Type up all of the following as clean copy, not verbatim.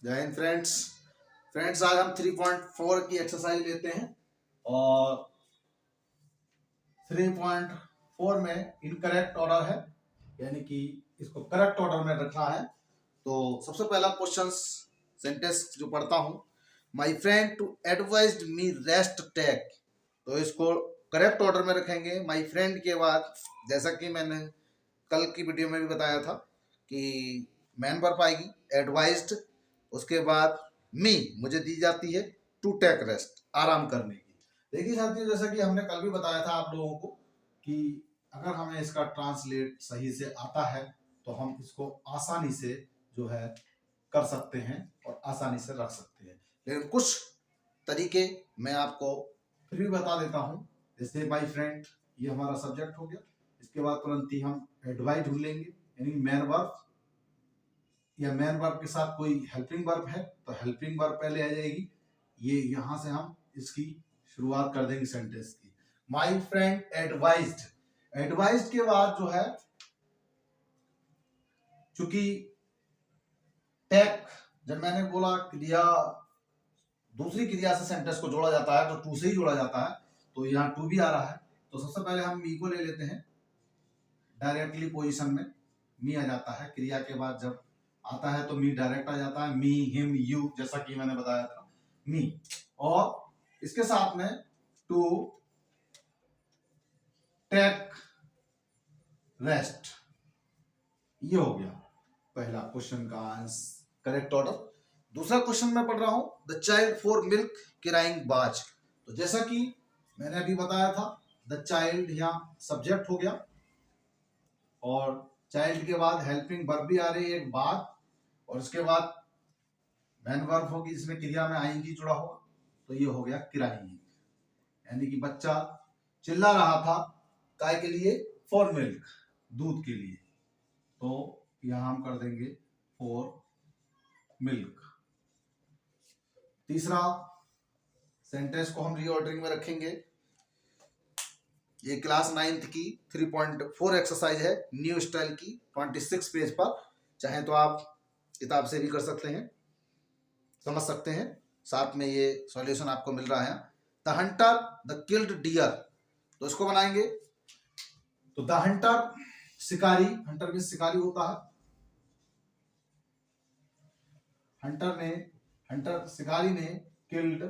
जय हिंद फ्रेंड्स। आज हम 3.4 की एक्सरसाइज लेते हैं और 3.4 में इनकरेक्ट ऑर्डर है, यानी कि इसको करेक्ट ऑर्डर में रखना है। तो सबसे पहला क्वेश्चन सेंटेंस जो पढ़ता हूं, my friend to advised me rest take. तो इसको करेक्ट ऑर्डर में रखेंगे। माई फ्रेंड के बाद, जैसा कि मैंने कल की वीडियो में भी बताया था कि मैन वर्ब आएगी, एडवाइज्ड, उसके बाद मी मुझे दी जाती है टू टेक रेस्ट, आराम करने की। देखिए साथियों, जैसा कि हमने कल भी बताया था आप लोगों को कि अगर हमें इसका ट्रांसलेट सही से आता है तो हम इसको आसानी से जो है कर सकते हैं और आसानी से रख सकते हैं। लेकिन कुछ तरीके मैं आपको फिर भी बता देता हूं। जैसे माई फ्रेंड, ये हमारा सब्जेक्ट हो गया। इसके बाद तुरंत ही हम एडवाइज ढूंढ लेंगे, यानी मैन वर्ब या मैन वर्ब के साथ कोई हेल्पिंग वर्ब है तो हेल्पिंग वर्ब पहले आ जाएगी। ये यहां से हम इसकी शुरुआत कर देंगे सेंटेंस की। माई फ्रेंड एडवाइज्ड, एडवाइज्ड के बाद जो है, चूंकि टेक, जब मैंने बोला क्रिया दूसरी क्रिया से सेंटेंस को जोड़ा जाता है तो टू से ही जोड़ा जाता है, तो यहाँ टू भी आ रहा है। तो सबसे पहले हम मी को ले लेते हैं, डायरेक्टली पोजीशन में मी आ जाता है। क्रिया के बाद जब आता है तो मी डायरेक्ट आ जाता है, मी, हिम, यू, जैसा कि मैंने बताया था, मी। और इसके साथ में टू टेक रेस्ट, ये हो गया पहला क्वेश्चन का आंसर, करेक्ट ऑर्डर। दूसरा क्वेश्चन मैं पढ़ रहा हूं, the child for milk crying बाज। तो जैसा कि मैंने अभी बताया था, द चाइल्ड यहाँ सब्जेक्ट हो गया और चाइल्ड के बाद हेल्पिंग वर्ब भी आ रही है एक बाद, और उसके बाद मैन वर्ब होगी जिसमें क्रिया में आईएनजी जुड़ा होगा। तो ये हो गया क्राइंग, यानी कि बच्चा चिल्ला रहा था, काय के लिए? फॉर मिल्क, दूध के लिए। तो यहां हम कर देंगे फॉर मिल्क। तीसरा सेंटेंस को हम रीऑर्डरिंग में रखेंगे। ये क्लास 9th की 3.4 एक्सरसाइज है, न्यू स्टाइल की, 26 पेज पर। चाहे तो आप किताब से भी कर सकते हैं, समझ सकते हैं। साथ में ये सॉल्यूशन आपको मिल रहा है। The hunter the killed deer, तो इसको बनाएंगे। तो द हंटर, शिकारी, हंटर भी शिकारी होता है। हंटर शिकारी ने किल्ड,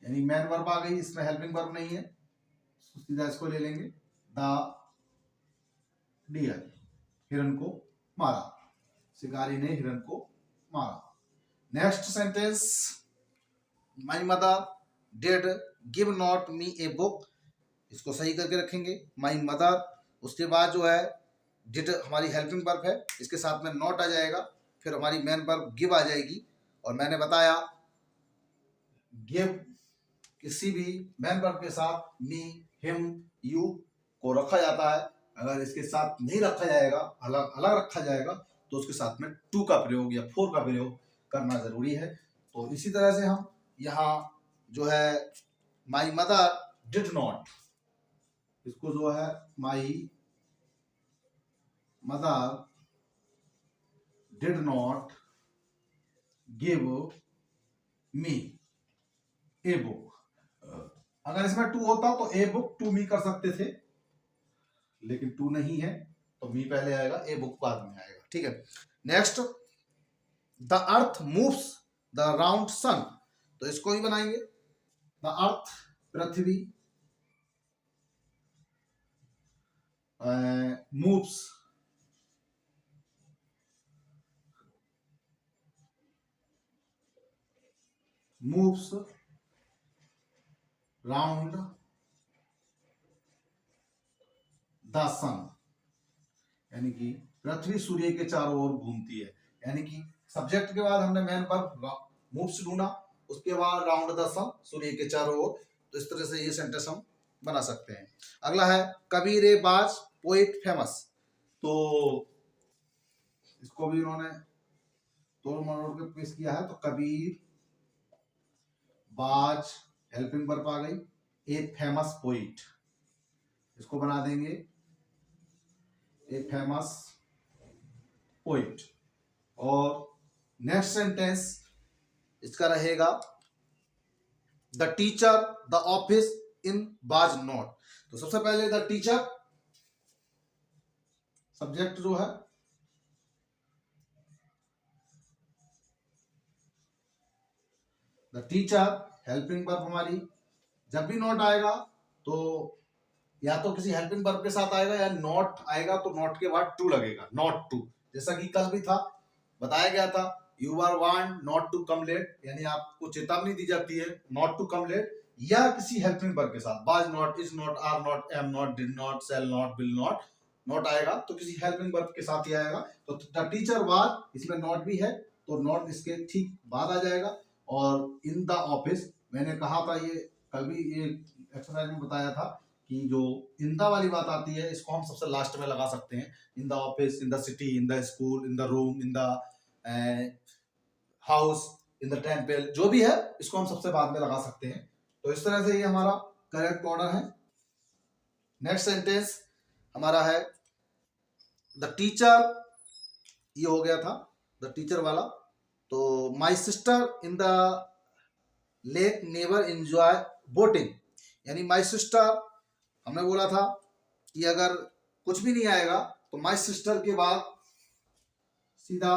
यानी मैन वर्ब आ गई, इसमें हेल्पिंग वर्ब नहीं है, सीधा इसको ले लेंगे। द डियर, हिरन को मारा, शिकारी ने हिरन को मारा। Next sentence, my mother did give not me a book, इसको सही करके रखेंगे। माई मदर, उसके बाद जो है डिड हमारी हेल्पिंग वर्ब है, इसके साथ में नॉट आ जाएगा, फिर हमारी मेन वर्ब गिव आ जाएगी। और मैंने बताया गिव किसी भी मेन वर्ब के साथ मी, हिम, यू को रखा जाता है। अगर इसके साथ नहीं रखा जाएगा, अलग अलग रखा जाएगा, तो उसके साथ में टू का प्रयोग या फोर का प्रयोग करना जरूरी है। तो इसी तरह से हम यहाँ जो है माई मदर डिड नॉट, इसको जो है my mother did not give me a book. अगर इसमें टू होता तो ए बुक टू मी कर सकते थे, लेकिन टू नहीं है तो मी पहले आएगा, ए बुक बाद में आएगा। ठीक है। Next, the earth moves the round sun, तो इसको ही बनाएंगे। द अर्थ, पृथ्वी, moves, moves round the sun, यानी कि पृथ्वी सूर्य के चारों ओर घूमती है। यानी कि सब्जेक्ट के बाद हमने मैन वर्ब मूव्स ढूंढा, उसके बाद राउंड द सन, सूर्य के चारों ओर। तो इस तरह से ये सेंटेंस हम बना सकते हैं। अगला है कबीर ए बाज पोएट फेमस, तो इसको भी इन्होंने तोड़ मरोड़ के पेश किया है। तो कबीर बाज, हेल्पिंग वर्ब आ गई, ए फेमस पोइट, इसको बना देंगे ए फेमस पोइट। और नेक्स्ट सेंटेंस इसका रहेगा the teacher the office in was not. तो सबसे पहले द टीचर सब्जेक्ट जो है, द टीचर हेल्पिंग वर्ब हमारी, जब भी नॉट आएगा तो या तो किसी हेल्पिंग वर्ब के साथ आएगा या नॉट आएगा तो नॉट के बाद टू लगेगा, नॉट टू। जैसा कि कल भी था, बताया गया था you are want not to come late, यानी आपको चेतावनी दी जाती है नॉट टू कम लेट, या किसी हेल्पिंग वर्ब के साथ, was not, is not, are not, am not, did not, shall not, will not, not आएगा तो किसी हेल्पिंग वर्ब के साथ ही आएगा। तो द टीचर वाज, इसमें नॉट भी है तो नॉट इसके ठीक बाद आ जाएगा। और इन द ऑफिस, मैंने कहा था ये कल भी ये एक्सरसाइज में बताया था कि जो इन द वाली बात आती है इसको हम सबसे लास्ट में लगा सकते हैं। In the office, in the city, in the school, in the room, in the house, in the temple, जो भी है इसको हम सबसे बाद में लगा सकते हैं। तो इस तरह से ये हमारा करेक्ट ऑर्डर है। नेक्स्ट सेंटेंस हमारा है द टीचर, ये हो गया था द टीचर वाला। तो my sister in the lake never enjoy boating, यानी माई सिस्टर, हमने बोला था कि अगर कुछ भी नहीं आएगा तो माई सिस्टर के बाद सीधा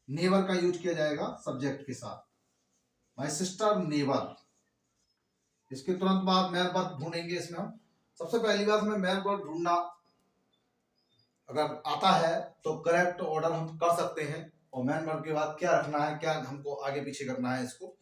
नेवर का यूज किया जाएगा सब्जेक्ट के साथ, माई सिस्टर नेवर। इसके तुरंत बाद मैन वर्ब ढूंढेंगे। इसमें हम सबसे पहली बात हमें मैन वर्ब ढूंढना अगर आता है तो करेक्ट ऑर्डर हम कर सकते हैं। और मैन वर्ब के बाद क्या रखना है, क्या हमको आगे पीछे करना है इसको,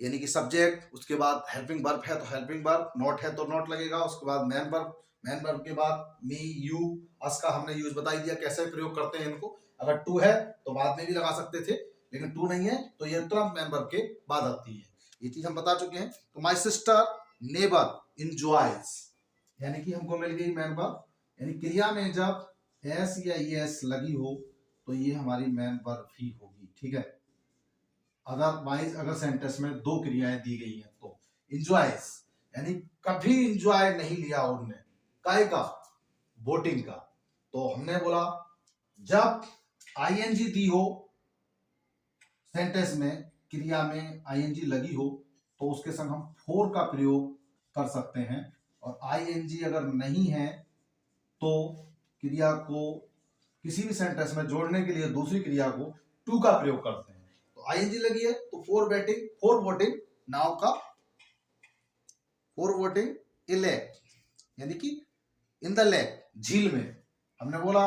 यानी कि सब्जेक्ट, उसके बाद हेल्पिंग वर्ब है तो हेल्पिंग वर्ब, नॉट है तो नॉट लगेगा, उसके बाद मैन वर्ब, मैन वर्ब के बाद मी, यू, अस का हमने यूज बता ही दिया कैसे प्रयोग करते हैं इनको। अगर टू है तो बाद में भी लगा सकते थे, लेकिन टू नहीं है तो ये तुरंत मैन वर्ब के बाद आती है, ये चीज हम बता चुके हैं। तो माई सिस्टर नेवर इंजॉयज, यानी कि हमको मिल गई मैन वर्ब, यानी क्रिया में जब एस या एस लगी हो तो ये हमारी मैन वर्ब ही होगी, ठीक है। अदरवाइज अगर सेंटेंस में दो क्रियाएं दी गई हैं तो इंजॉयज, यानी कभी इंजॉय नहीं लिया उन्होंने, काय का, बोटिंग का। तो हमने बोला जब आईएनजी दी हो सेंटेंस में, क्रिया में आईएनजी लगी हो तो उसके संग हम फोर का प्रयोग कर सकते हैं। और आईएनजी अगर नहीं है तो क्रिया को किसी भी सेंटेंस में जोड़ने के लिए दूसरी क्रिया को टू का प्रयोग करते हैं। तो आईएनजी लगी है तो फोर वोटिंग नाव का, फोर वोटिंग ए लेक, यानी कि इन द लेक, झील में। हमने बोला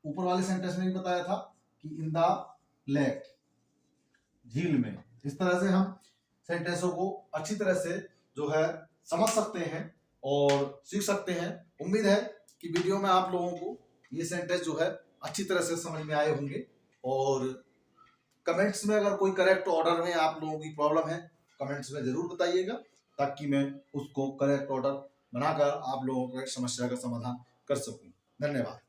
ऊपर वाले सेंटेंस में भी बताया था कि इन द लेक, झील में। इस तरह से हम सेंटेंसों को अच्छी तरह से जो है समझ सकते हैं और सीख सकते हैं। उम्मीद है कि वीडियो में आप लोगों को ये सेंटेंस जो है अच्छी तरह से समझ में आए होंगे। और कमेंट्स में अगर कोई करेक्ट ऑर्डर में आप लोगों की प्रॉब्लम है कमेंट्स में जरूर बताइएगा, ताकि मैं उसको करेक्ट ऑर्डर बनाकर आप लोगों को समस्या का समाधान कर सकूं। धन्यवाद।